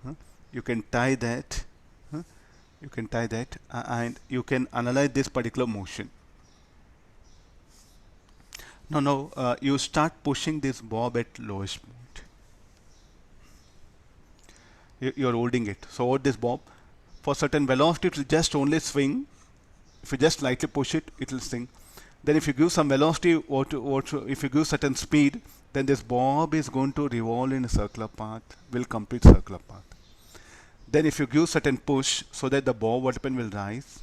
huh? You can tie that, huh? You can tie that, and you can analyze this particular motion. No, you start pushing this bob at lowest point. You're holding it. So hold this bob. For certain velocity, it will just only swing. If you just lightly push it, it will swing. Then if you give some velocity, or if you give certain speed, then this bob is going to revolve in a circular path, will complete circular path. Then if you give certain push, so that the bob what happen will rise.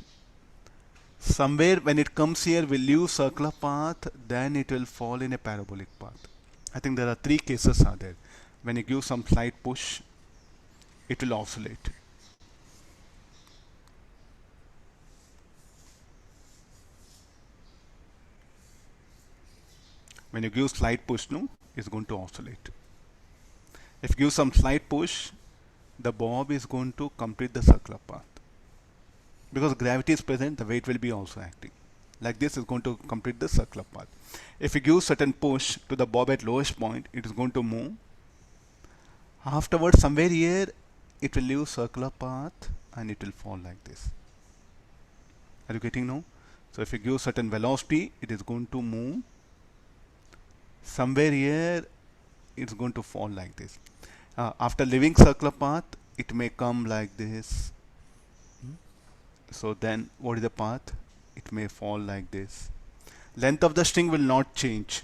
Somewhere when it comes here, will leave circular path, then it will fall in a parabolic path. I think there are three cases are there. When you give some slight push, it will oscillate. When you give slight push, no, it's going to oscillate. If you give some slight push, the bob is going to complete the circular path. Because gravity is present, the weight will be also acting. Like this is going to complete the circular path. If you give certain push to the bob at lowest point, it is going to move. Afterwards, somewhere here, it will leave circular path and it will fall like this. Are you getting now? So if you give certain velocity, it is going to move. Somewhere here, it's going to fall like this. After leaving circular path, it may come like this. So then what is the path? It may fall like this. Length of the string will not change.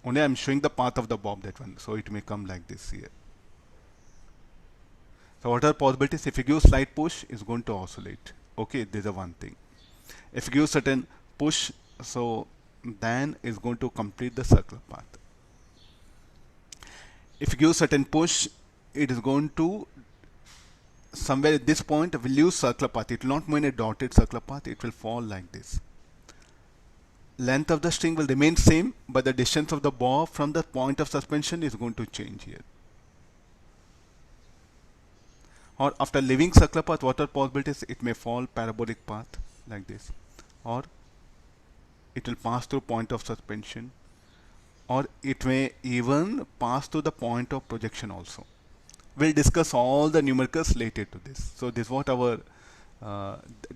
Only I'm showing the path of the bob, that one. So it may come like this here. So what are possibilities? If you give slight push, it's going to oscillate. Okay, this is one thing. If you give certain push, so then it's going to complete the circular path. If you give certain push, it is going to somewhere at this point will use circular path. It will not move in a dotted circular path. It will fall like this. Length of the string will remain same, but the distance of the bob from the point of suspension is going to change here. Or after leaving circular path, what are possibilities? It may fall parabolic path like this, or it will pass through point of suspension, or it may even pass through the point of projection also. We'll discuss all the numericals related to this. So this is what our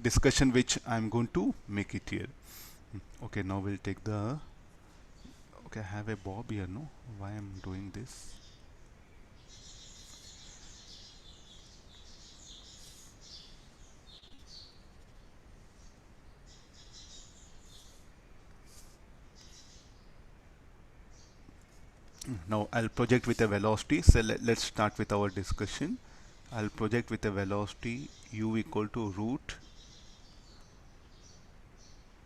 discussion which I'm going to make it here. Okay, now we'll take the, okay, I have a bob here, no? Why I'm doing this? Now I'll project with a velocity. So let's start with our discussion. I'll project with a velocity u equal to root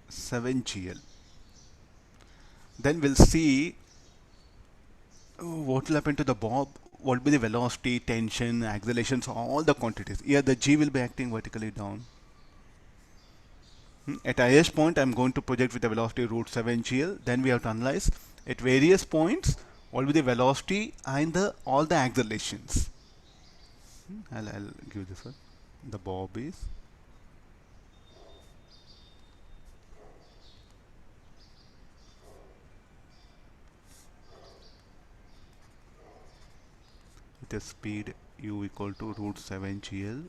7gl. Then we'll see what will happen to the bob, what will be the velocity, tension, accelerations, all the quantities. Here the g will be acting vertically down. At highest point, I'm going to project with a velocity root 7gl. Then we have to analyze at various points what will be the velocity and all the accelerations. I'll give this one. The bob is with a speed u equal to root 7gl.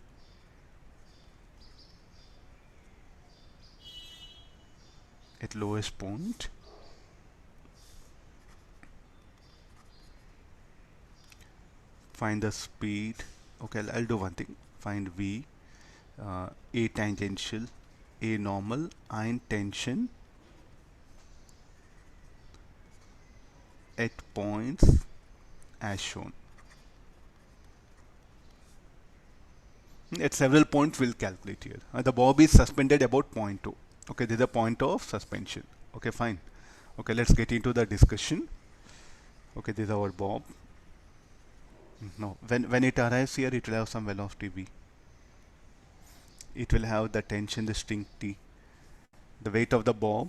At lowest point. Find the speed. Okay, I'll do one thing. Find v, a tangential, a normal, and tension at points as shown. At several points we'll calculate here. The bob is suspended about point 2. Okay, this is a point of suspension. Okay, fine. Okay, let's get into the discussion. Okay, this is our bob. Now, when it arrives here, it will have some velocity v. It will have the tension, the string T, the weight of the bob.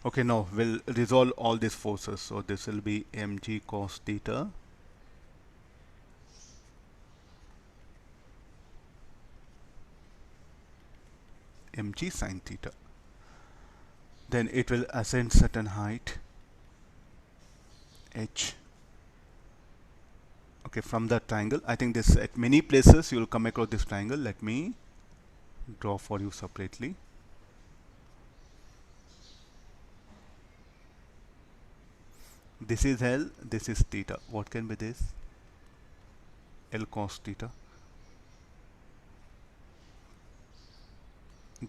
Okay, now we'll resolve all these forces. So this will be mg cos theta mg sine theta. Then it will ascend certain height h. Okay, from the triangle, I think this at many places you will come across this triangle. Let me draw for you separately. This is L, this is theta. What can be this? L cos theta.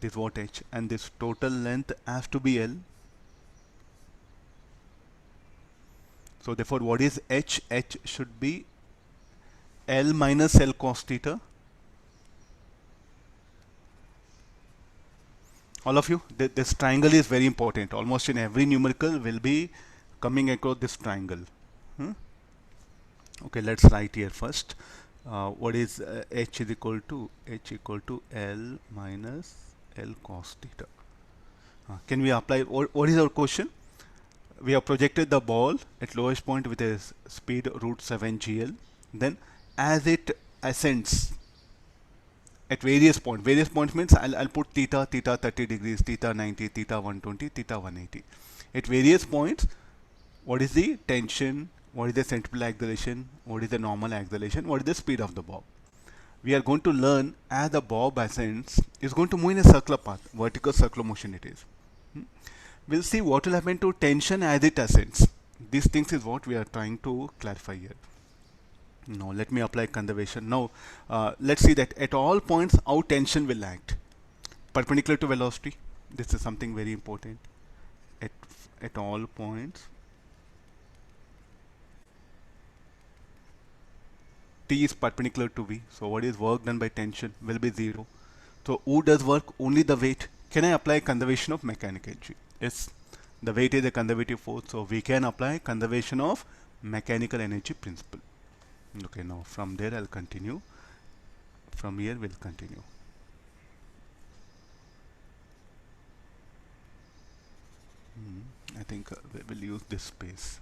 This what h, and this total length has to be L. So therefore what is h? H should be L minus L cos theta. All of you, this triangle is very important. Almost in every numerical will be coming across this triangle. Okay, let's write here first. What is h is equal to L minus L cos theta. Can we apply, what is our question? We have projected the ball at lowest point with a speed root 7 GL. Then as it ascends at various points means I'll put theta 30 degrees, theta 90, theta 120, theta 180. At various points, what is the tension, what is the centripetal acceleration, what is the normal acceleration, what is the speed of the bob. We are going to learn as the bob ascends, is going to move in a circular path, vertical circular motion it is. We'll see what will happen to tension as it ascends. These things is what we are trying to clarify here. Now let me apply conservation. Now let's see that at all points how tension will act. Perpendicular to velocity. This is something very important. At all points, T is perpendicular to V. So what is work done by tension will be 0. So who does work? Only the weight. Can I apply conservation of mechanical energy? Yes, the weight is a conservative force, so we can apply conservation of mechanical energy principle. Okay, now from there I'll continue. From here we'll continue. I think we will use this space.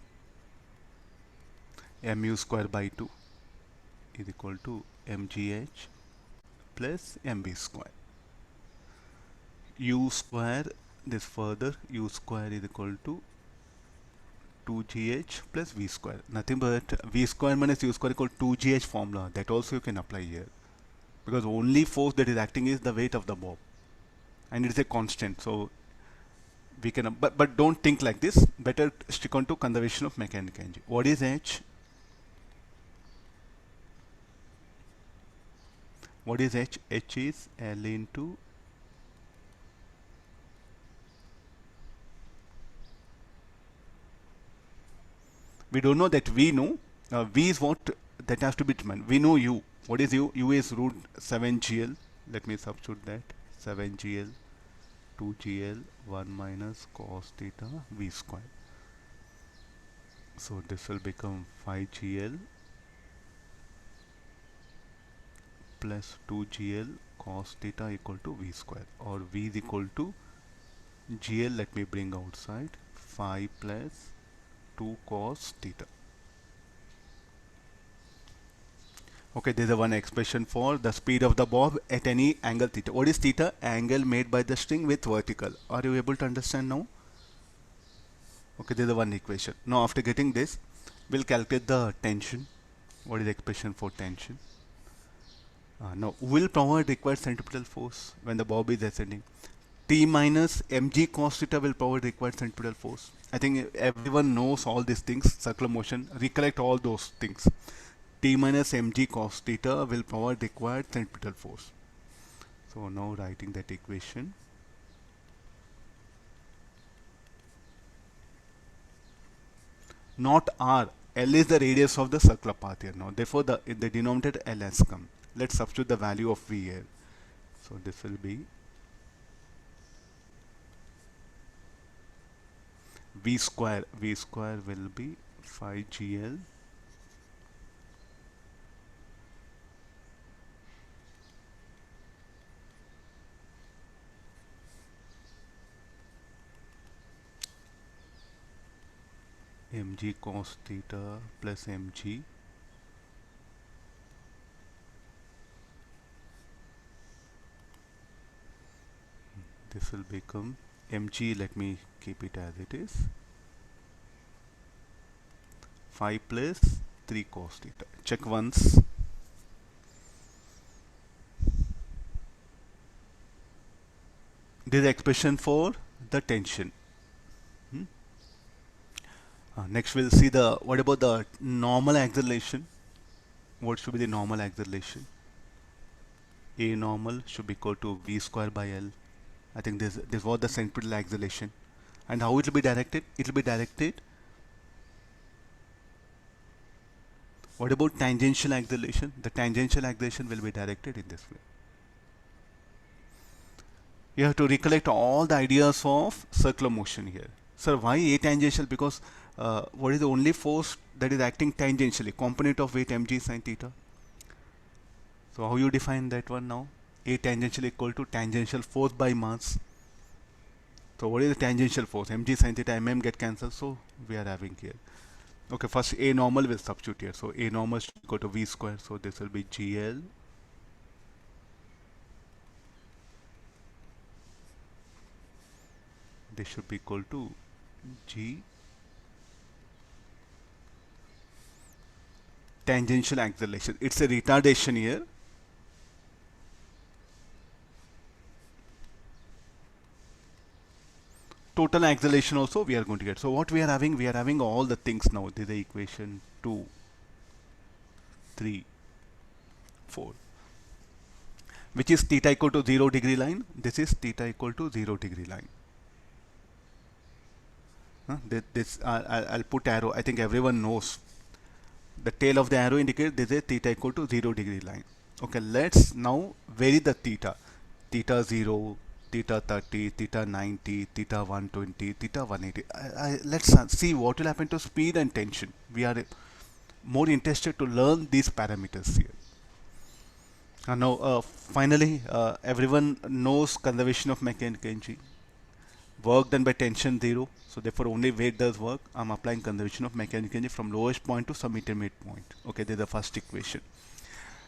Mu square by 2 is equal to mgh plus mv square. U square, this further, u square is equal to 2gh plus v square. Nothing but v square minus u square equal to 2gh formula. That also you can apply here. Because only force that is acting is the weight of the bob. And it is a constant. So we can, but don't think like this. Better stick on to conservation of mechanical energy. What is h? What is h? H is L into we don't know that V know. V is what that has to be determined. We know U. What is U? U is root 7 GL. Let me substitute that. 7 GL, 2 GL, 1 minus cos theta V square. So this will become 5 GL plus 2 GL cos theta equal to V square, or V is equal to GL. Let me bring outside 5 plus 2 cos theta. Okay, there is a one expression for the speed of the bob at any angle theta. What is theta? Angle made by the string with vertical. Are you able to understand now? Okay, there is a one equation. Now after getting this, we'll calculate the tension. What is the expression for tension? Now will provide required centripetal force when the bob is ascending. T minus mg cos theta will provide required centripetal force. I think everyone knows all these things, circular motion, recollect all those things. T minus mg cos theta will provide required centripetal force. So now writing that equation. Not R, L is the radius of the circular path here now. Therefore the denominator L has come. Let's substitute the value of V here. So this will be V square will be 5GL mg cos theta plus mg this will become mg, let me keep it as it is, 5 plus 3 cos theta. Check once. This is the expression for the tension. Next we'll see the, what about the normal acceleration? What should be the normal acceleration? A normal should be equal to v square by L. I think this was the centripetal acceleration. And how it will be directed? It will be directed. What about tangential acceleration? The tangential acceleration will be directed in this way. You have to recollect all the ideas of circular motion here. Sir, why A tangential? Because what is the only force that is acting tangentially? Component of weight mg sin theta. So how you define that one now? A tangential equal to tangential force by mass. So what is the tangential force? Mg sin theta, mm get cancelled. So we are having here. Okay, first A normal will substitute here. So A normal should go to V square. So this will be GL. This should be equal to G tangential acceleration. It's a retardation here. Total acceleration also we are going to get. So what we are having all the things now. This is the equation 2, 3, 4. Which is theta equal to 0 degree line. This is theta equal to 0 degree line. I'll put arrow. I think everyone knows. The tail of the arrow indicates this is theta equal to 0 degree line. Okay, let's now vary the theta. Theta 0, theta 30, theta 90, theta 120, theta 180. Let's see what will happen to speed and tension. We are more interested to learn these parameters here. Now, finally, everyone knows conservation of mechanical energy. Work done by tension 0. So therefore only weight does work. I'm applying conservation of mechanical energy from lowest point to some intermediate point. Okay, this is the first equation.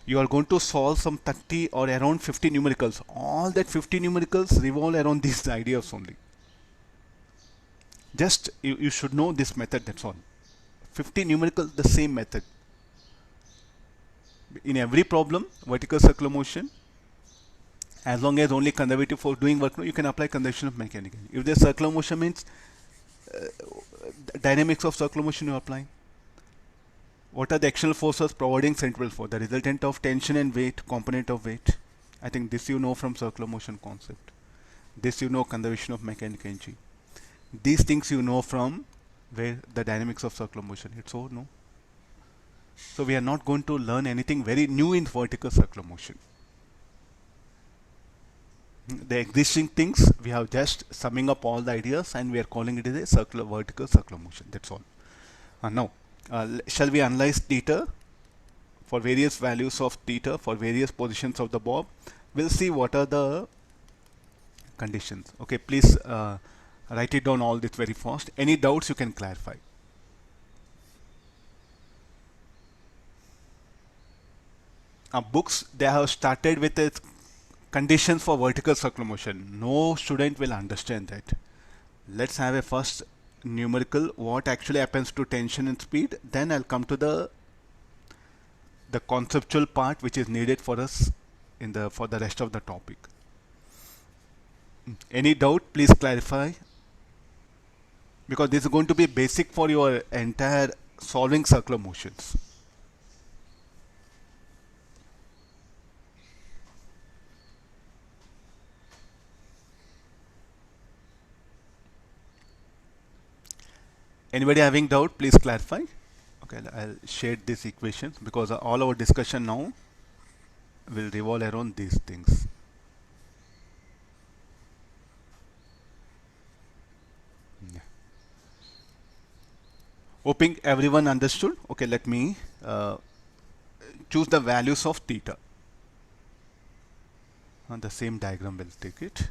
You are going to solve some 30 or around 50 numericals. All that 50 numericals revolve around these ideas only. Just you should know this method, that's all. 50 numericals, the same method. In every problem, vertical circular motion, as long as only conservative force doing work, you can apply conservation of mechanical energy. If the circular motion means dynamics of circular motion you are applying. What are the external forces providing centripetal force? The resultant of tension and weight, component of weight. I think this you know from circular motion concept. This you know conservation of mechanical energy. These things you know from where the dynamics of circular motion. It's so no. So we are not going to learn anything very new in vertical circular motion. The existing things we have just summing up all the ideas and we are calling it as a circular vertical circular motion. That's all. Now, shall we analyze theta for various values of theta for various positions of the bob? We'll see what are the conditions. Okay, please write it down all this very fast. Any doubts you can clarify. Books, they have started with a conditions for vertical circular motion. No student will understand that. Let's have a first numerical what actually happens to tension and speed. Then I'll come to the conceptual part which is needed for us in the for the rest of the topic. Any doubt? Please clarify. Because this is going to be basic for your entire solving circular motions. Anybody having doubt, please clarify. Okay, I'll share these equations because all our discussion now will revolve around these things. Yeah. Hoping everyone understood. Okay, let me choose the values of theta. On the same diagram we'll take it.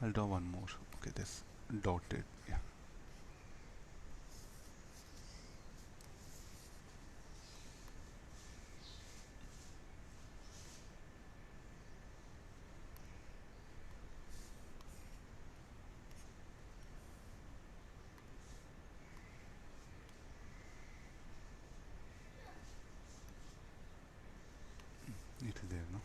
I'll draw one more. Okay, this dotted. Yeah. It is there, no?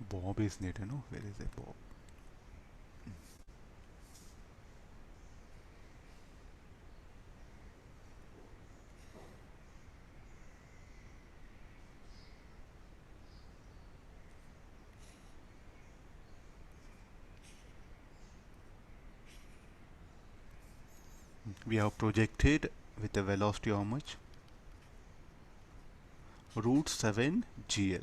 Bob is needed, no? Where is the Bob? We have projected with a velocity how much? Root 7 GL.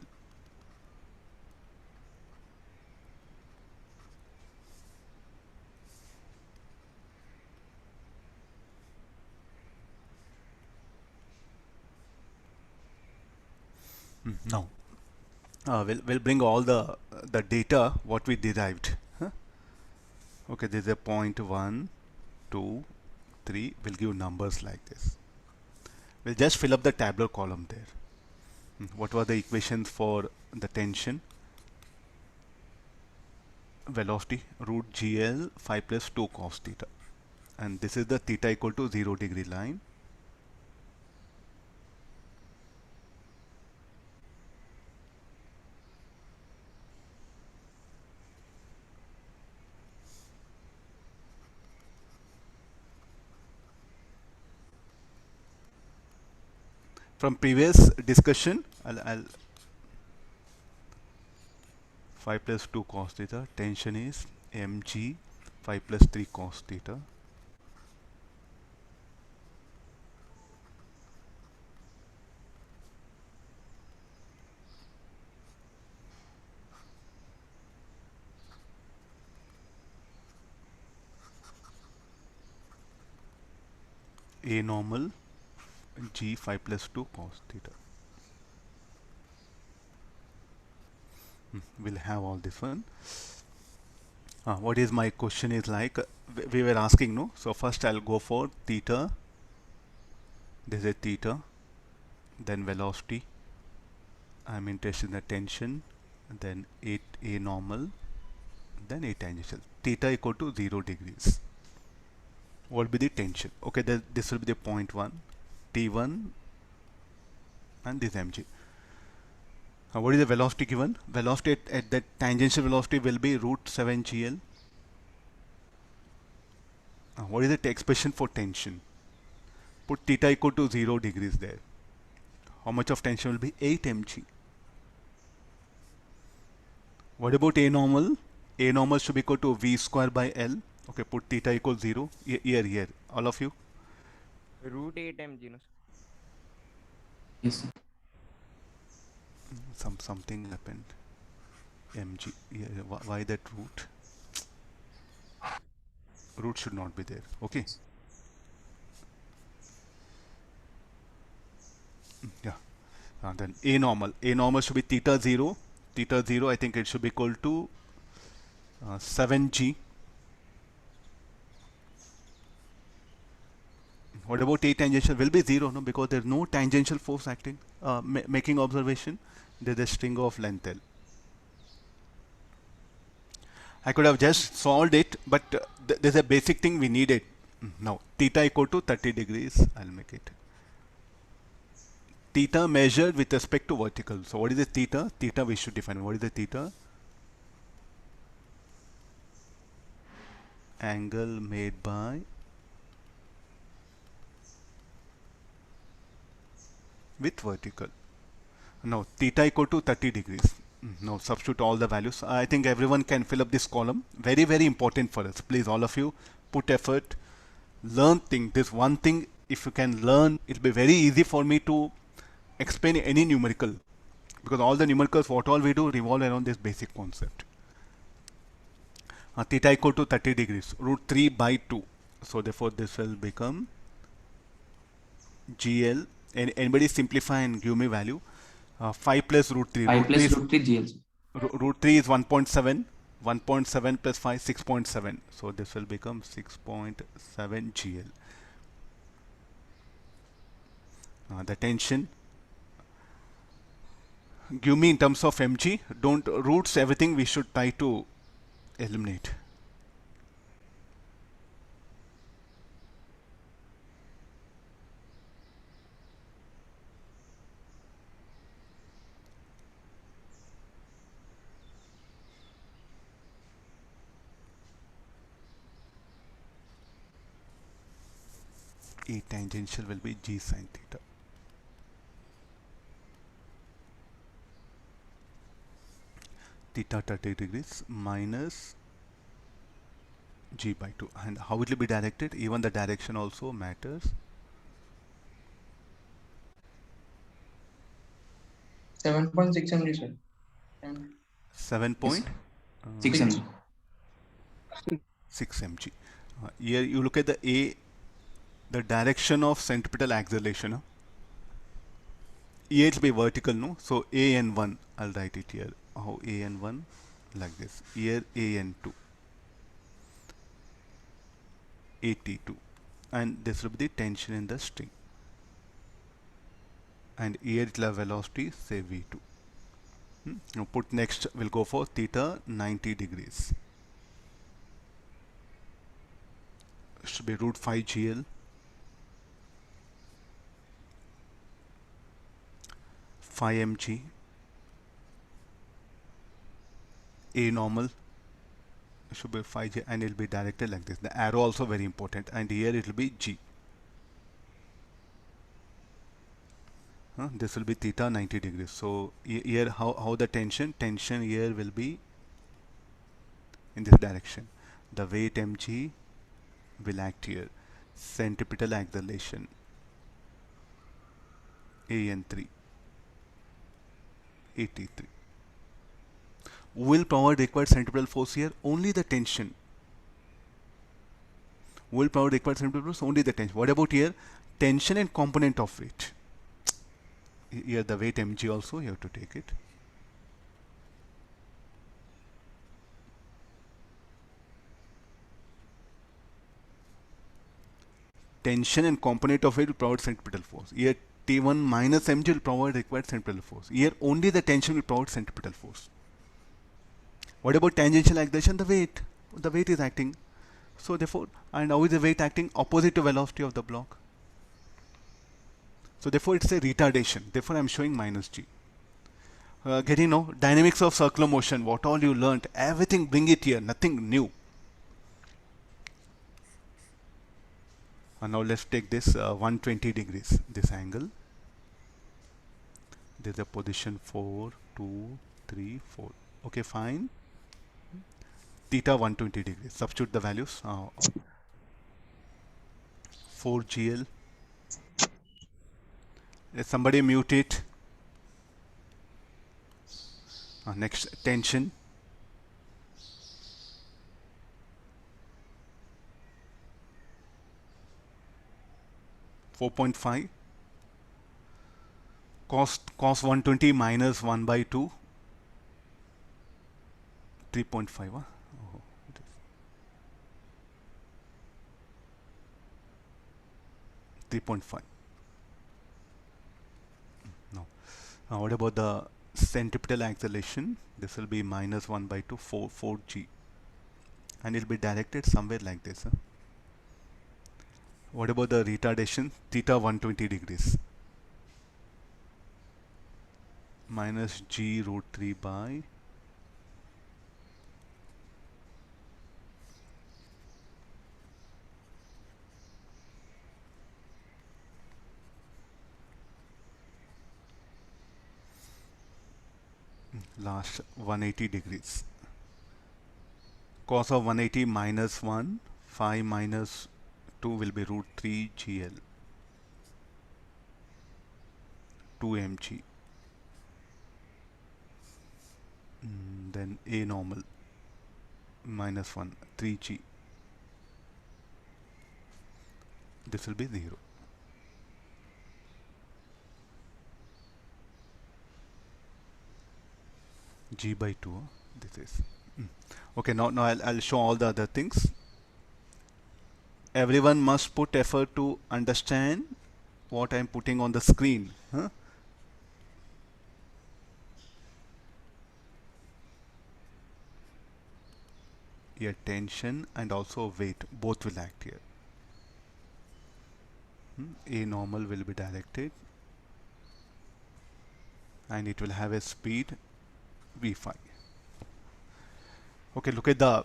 Now, we'll bring all the data what we derived. Huh? Okay, there's a point 1, 2, 3. We'll give numbers like this. We'll just fill up the tabular column there. What were the equations for the tension? Velocity root GL 5 plus 2 cos theta. And this is the theta equal to 0 degree line. From previous discussion, I'll 5 plus 2 cos theta. Tension is mg 5 plus 3 cos theta. A normal g 5 plus 2 cos theta. We'll have all this one. What is my question is like, we were asking, no? So first I'll go for theta. This is theta. Then velocity. I'm interested in the tension. Then A normal. Then A tangential. Theta equal to 0 degrees. What will be the tension? Okay, this will be the point 1. T1 and this mg. What is the velocity given? Velocity at that tangential velocity will be root 7 GL. What is the expression for tension? Put theta equal to 0 degrees there. How much of tension will be? 8 mg. What about A normal? A normal should be equal to V square by L. Okay, put theta equals 0. Here. All of you? Root 8 mg, no? Yes, sir. Something happened. Mg. Yeah, why that root? Root should not be there. Okay. Yeah. Then A normal. A normal should be theta 0. Theta 0, I think it should be equal to 7g. What about A tangential? Will be 0, no? Because there's no tangential force acting. Making observation, there's a string of length L. I could have just solved it, but there's a basic thing we needed. Now, theta equal to 30 degrees. I'll make it. Theta measured with respect to vertical. So what is the theta? Theta we should define. What is the theta? Angle made by with vertical. Now theta equal to 30 degrees. Now substitute all the values. I think everyone can fill up this column. Very, very important for us. Please, all of you, put effort. Learn thing. This one thing, if you can learn, it'll be very easy for me to explain any numerical. Because all the numericals, what all we do, revolve around this basic concept. Theta equal to 30 degrees. Root 3 by 2. So therefore this will become GL. Anybody simplify and give me value. 5 plus root 3. 5 plus root 3 GL. Root 3 is 1.7. 1.7 plus 5, 6.7. So this will become 6.7 GL. The tension. Give me in terms of mg. Don't roots everything we should try to eliminate. E tangential will be G sin theta. Theta 30 degrees minus G by 2. And how it will be directed? Even the direction also matters. 7.6 mg, sir. And 7 yes, point 6 mg. 6 mg. Here you look at the A, the direction of centripetal acceleration. Here it will be vertical, no? So AN1, I'll write it here. How AN1 like this. Here AN2, AT2, and this will be the tension in the string. And here it will have velocity, say V2. Now put next, we'll go for theta 90 degrees. Should be root 5 GL. 5 mg. A normal should be 5G, and it will be directed like this. The arrow also very important, and here it will be G. This will be theta 90 degrees. So here how the tension here will be in this direction. The weight mg will act here. Centripetal acceleration AN3, AT3 will provide required centripetal force here. Only the tension will provide required centripetal force. Only the tension. What about here? Tension and component of weight. Here the weight mg also you have to take it. Tension and component of weight will provide centripetal force. Here T1 minus mg will provide required centripetal force. Here only the tension will provide centripetal force. What about tangential acceleration? The weight is acting. So therefore, and how is the weight acting? Opposite to velocity of the block. So therefore it's a retardation. Therefore I'm showing minus G. Getting now dynamics of circular motion. What all you learnt, everything bring it here. Nothing new. And now let's take this 120 degrees. This angle. There's a position 4, 2, 3, 4. Okay, fine. Theta 120 degrees. Substitute the values. 4 GL. Somebody mute it. Next, tension. (4.5). Cos 120 minus 1 by 2. 3.5. Oh, 3.5. No. Now what about the centripetal acceleration? This will be minus 1 by 2, 4 G. And it will be directed somewhere like this. What about the retardation? Theta 120 degrees. Minus G root 3 by last 180 degrees. Cos of 180 minus 1, 5 minus 2 will be root 3 GL. 2 mg. Then A normal minus 1, 3G. This will be 0. G by 2. This is okay. Now I'll show all the other things. Everyone must put effort to understand what I'm putting on the screen. Here tension and also weight, both will act here. A normal will be directed and it will have a speed v phi. Okay, look at the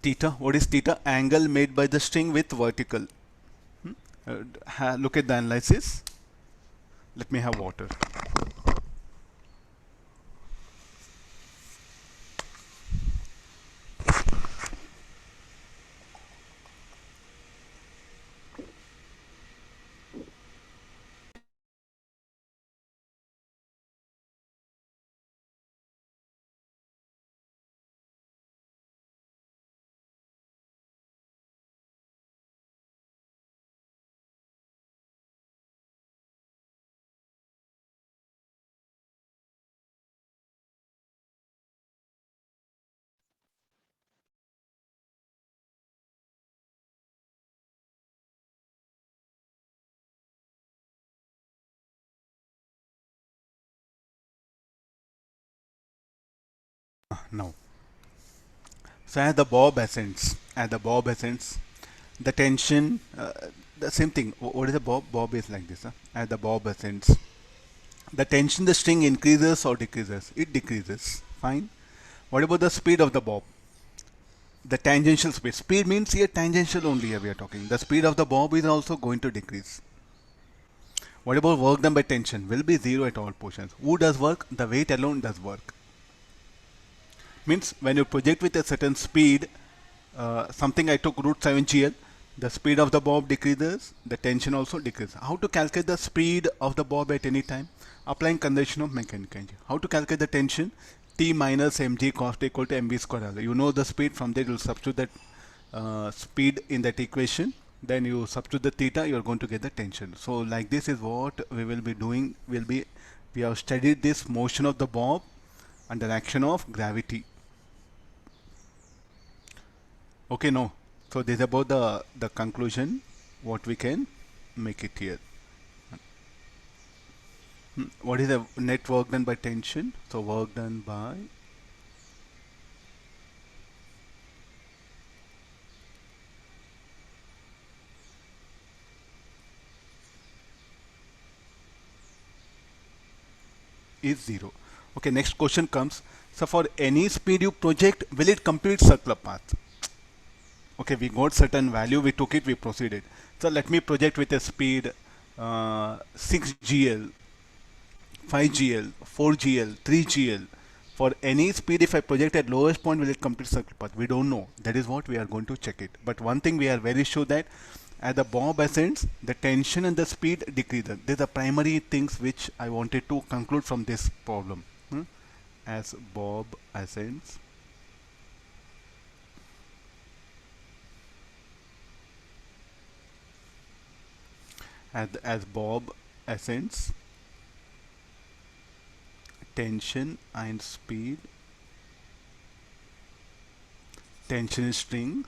theta. What is theta? Angle made by the string with vertical. Look at the analysis. Let me have water. Now, so as the bob ascends, the tension, the same thing. What is the bob? Bob is like this. As the bob ascends, the tension the string increases or decreases? It decreases. Fine. What about the speed of the bob? The tangential speed. Speed means here tangential only here we are talking. The speed of the bob is also going to decrease. What about work done by tension? Will be zero at all positions. Who does work? The weight alone does work. Means when you project with a certain speed, something I took root 7 GL, the speed of the bob decreases, the tension also decreases. How to calculate the speed of the bob at any time? Applying conservation of mechanical energy. How to calculate the tension? T minus mg cos t equal to mv square. You know the speed, from there you will substitute that speed in that equation, then you substitute the theta, you are going to get the tension. So like this is what we will be doing. We have studied this motion of the bob under action of gravity. Okay, no. So this is about the conclusion, what we can make it here. What is the net work done by tension? So work done by is 0. Okay, next question comes. So for any speed you project, will it complete circular path? Okay, we got certain value, we took it, we proceeded. So let me project with a speed 6 GL, 5 GL, 4 GL, 3 GL. For any speed, if I project at lowest point, will it complete circular path? We don't know. That is what we are going to check it. But one thing we are very sure that as the bob ascends, the tension and the speed decreases. These are primary things which I wanted to conclude from this problem. As bob ascends, as bob ascends, tension and speed, tension is string,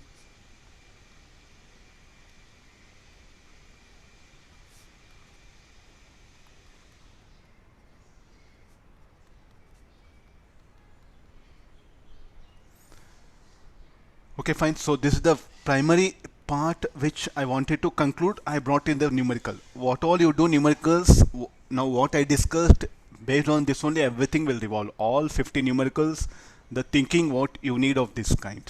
okay, fine. So this is the primary part which I wanted to conclude. I brought in the numerical. What all you do numericals, now what I discussed, based on this only everything will revolve. All 50 numericals, the thinking what you need of this kind.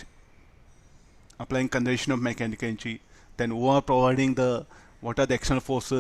Applying conservation of mechanical energy, then who are providing the, what are the external forces,